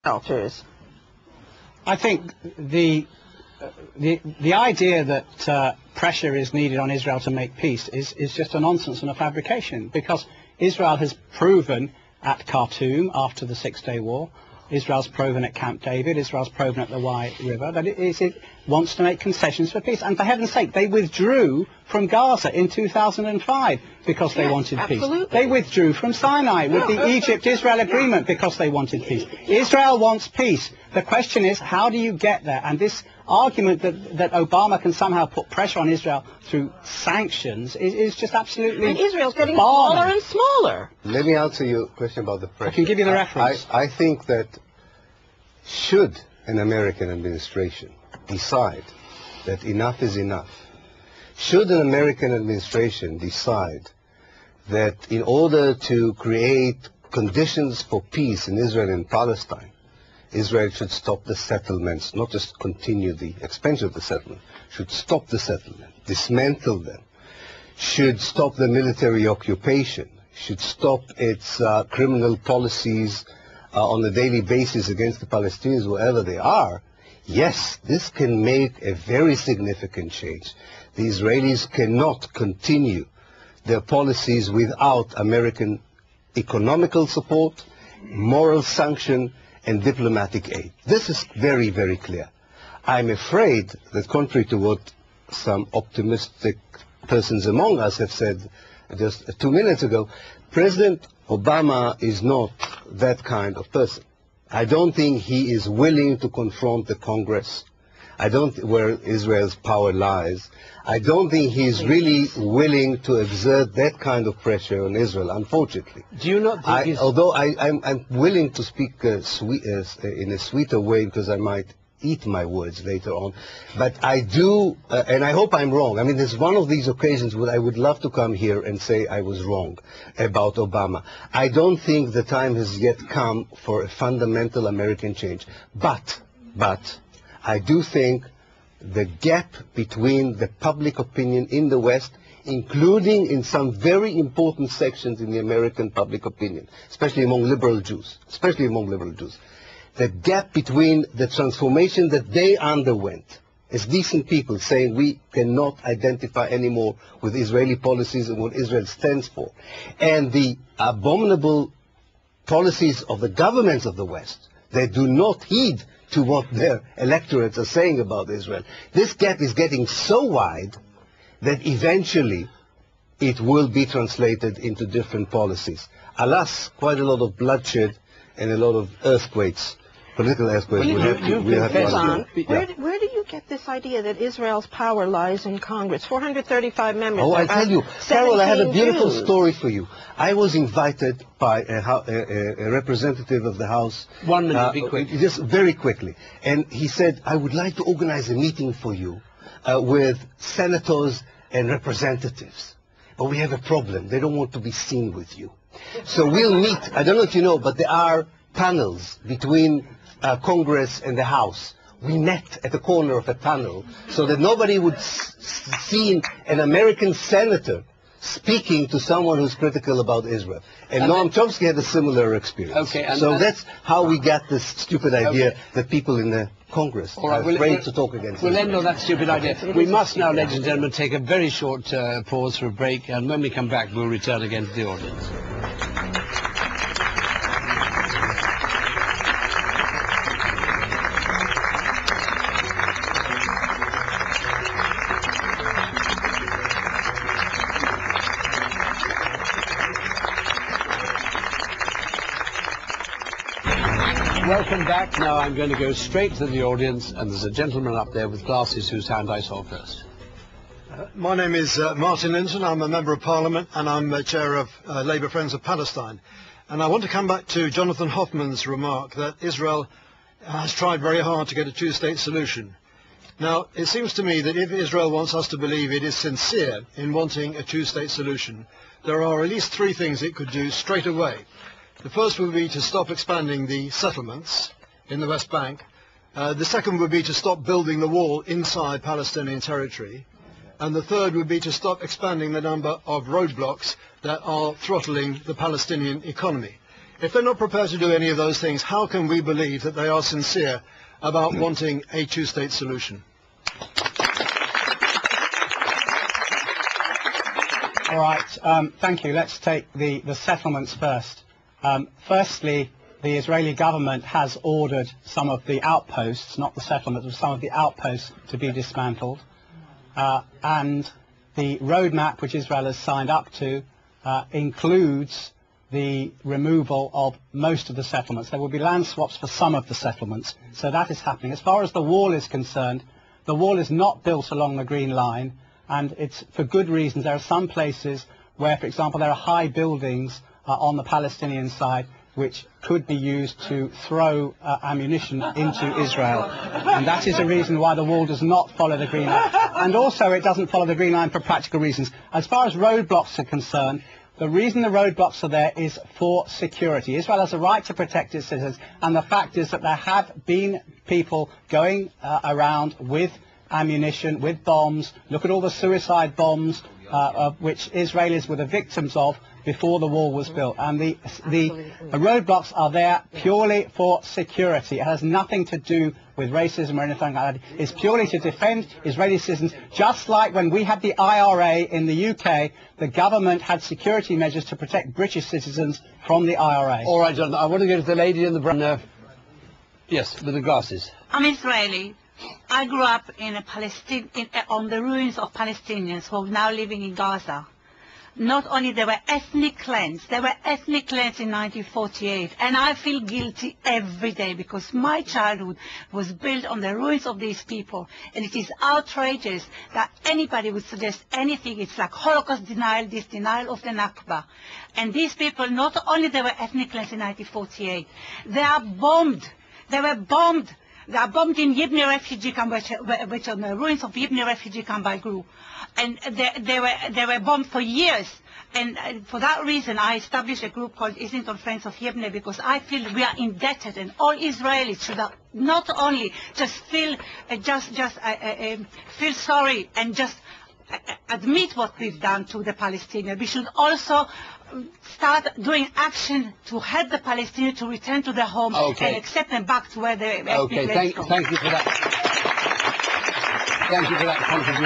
shelters? I think the idea that pressure is needed on Israel to make peace is just a nonsense and a fabrication, because Israel has proven at Khartoum after the Six-Day War, Israel's proven at Camp David, Israel's proven at the Wye River, that it wants to make concessions for peace. And for heaven's sake, they withdrew from Gaza in 2005 because they wanted peace. They withdrew from Sinai with the Egypt-Israel agreement because they wanted peace. Israel wants peace. The question is, how do you get there? And this argument that Obama can somehow put pressure on Israel through sanctions is just absolutely... And Israel's getting smaller and smaller. Let me answer your question about the pressure. I can give you the reference. I think that should an American administration decide that enough is enough, should an American administration decide that in order to create conditions for peace in Israel and Palestine, Israel should stop the settlements, not just continue the expansion of the settlement, should stop the settlement, dismantle them, should stop the military occupation, should stop its criminal policies on a daily basis against the Palestinians wherever they are, yes, this can make a very significant change. The Israelis cannot continue their policies without American economical support, moral sanction, and diplomatic aid. This is very, very clear. I'm afraid that contrary to what some optimistic persons among us have said just 2 minutes ago, President Obama is not that kind of person. I don't think he is willing to confront the Congress. Where Israel's power lies. I don't think he's really willing to exert that kind of pressure on Israel, unfortunately. Do you not think although I'm willing to speak in a sweeter way, because I might eat my words later on, but I do, and I hope I'm wrong. I mean, there's one of these occasions where I would love to come here and say I was wrong about Obama. I don't think the time has yet come for a fundamental American change. But I do think the gap between the public opinion in the West, including in some very important sections in the American public opinion, especially among liberal Jews, the gap between the transformation that they underwent as decent people, saying we cannot identify anymore with Israeli policies and what Israel stands for, and the abominable policies of the governments of the West, they do not heed to what their electorates are saying about Israel. This gap is getting so wide that eventually it will be translated into different policies. Alas, quite a lot of bloodshed and a lot of earthquakes, political earthquakes. Where do you get this idea that Israel's power lies in Congress? 435 members. Oh, I tell you, Carol, I have a beautiful story for you. I was invited by a representative of the House. 1 minute, be quick. Just very quickly. And he said, I would like to organize a meeting for you with senators and representatives. But we have a problem. They don't want to be seen with you. So we'll meet. I don't know if you know, but there are panels between Congress and the House. We met at the corner of a tunnel so that nobody would see an American senator speaking to someone who's critical about Israel. And Noam Chomsky had a similar experience. Okay, so that's how we got this stupid idea that people in the Congress are afraid to talk against We'll Israel. end on that stupid idea. We must now, ladies and gentlemen, take a very short pause for a break, and when we come back, we'll return again to the audience. Welcome back. Now I'm going to go straight to the audience, and there's a gentleman up there with glasses whose hand I saw first. My name is Martin Linton. I'm a Member of Parliament and I'm Chair of Labour Friends of Palestine. And I want to come back to Jonathan Hoffman's remark that Israel has tried very hard to get a two-state solution. Now, it seems to me that if Israel wants us to believe it is sincere in wanting a two-state solution, there are at least three things it could do straight away. The first would be to stop expanding the settlements in the West Bank. The second would be to stop building the wall inside Palestinian territory. And the third would be to stop expanding the number of roadblocks that are throttling the Palestinian economy. If they're not prepared to do any of those things, how can we believe that they are sincere about wanting a two-state solution? All right, thank you. Let's take the settlements first. Firstly, the Israeli government has ordered some of the outposts, not the settlements, but some of the outposts to be dismantled. And the roadmap which Israel has signed up to includes the removal of most of the settlements. There will be land swaps for some of the settlements, so that is happening. As far as the wall is concerned, the wall is not built along the Green Line, and it's for good reasons. There are some places where, for example, there are high buildings on the Palestinian side which could be used to throw ammunition into Israel. And that is a reason why the wall does not follow the Green Line. And also it doesn't follow the Green Line for practical reasons. As far as roadblocks are concerned, the reason the roadblocks are there is for security. Israel has a right to protect its citizens, and the fact is that there have been people going around with ammunition, with bombs. Look at all the suicide bombs which Israelis were the victims of before the wall was built. And the roadblocks are there purely for security. It has nothing to do with racism or anything like that. It's purely to defend Israeli citizens, just like when we had the IRA in the UK, the government had security measures to protect British citizens from the IRA. All right, Jonathan, I want to go to the lady in the brown. Yes, with the glasses. I'm Israeli. I grew up in on the ruins of Palestinians who are now living in Gaza. Not only there were ethnic cleansed, there were ethnic cleansed in 1948, and I feel guilty every day because my childhood was built on the ruins of these people, and it is outrageous that anybody would suggest anything. It's like Holocaust denial, this denial of the Nakba. And these people, not only they were ethnic cleansed in 1948, they are bombed. They were bombed. They are bombed in Yibni refugee camp, which on the ruins of Yibni refugee camp I grew. And they were bombed for years. And for that reason, I established a group called Islington Friends of Yibni, because I feel we are indebted, and all Israelis should not only just feel sorry and just admit what we've done to the Palestinians. We should also start doing action to help the Palestinians to return to their homes and accept them back to where they Okay, thank you for that. Thank you for that contribution.